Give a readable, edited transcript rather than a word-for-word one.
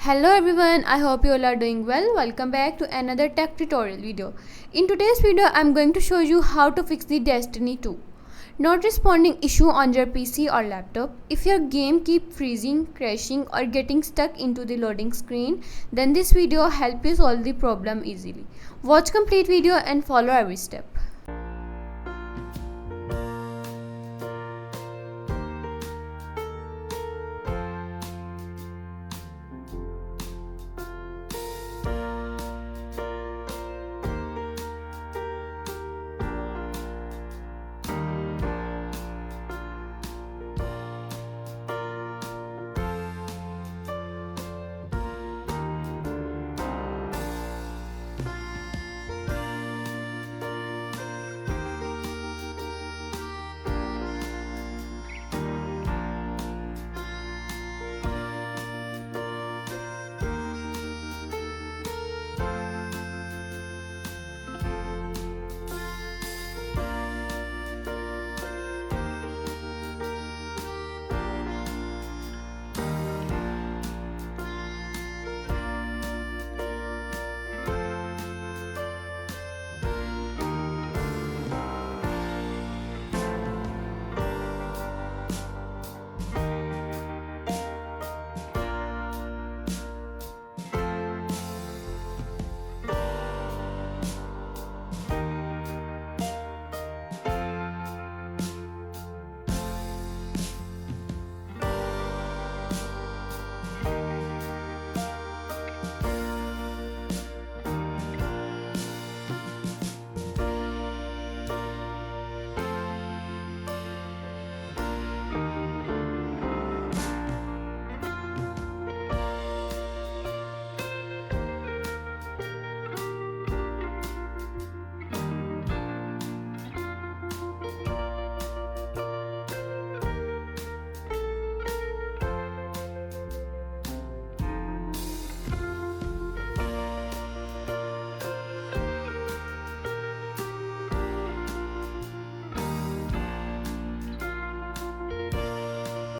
Hello everyone, I hope you all are doing well. Welcome back to another tech tutorial video. In today's video, I'm going to show you how to fix the Destiny 2 not responding issue on your PC or laptop. If your game keeps freezing, crashing or getting stuck into the loading screen, then this video helps you solve the problem easily. Watch complete video and follow every step.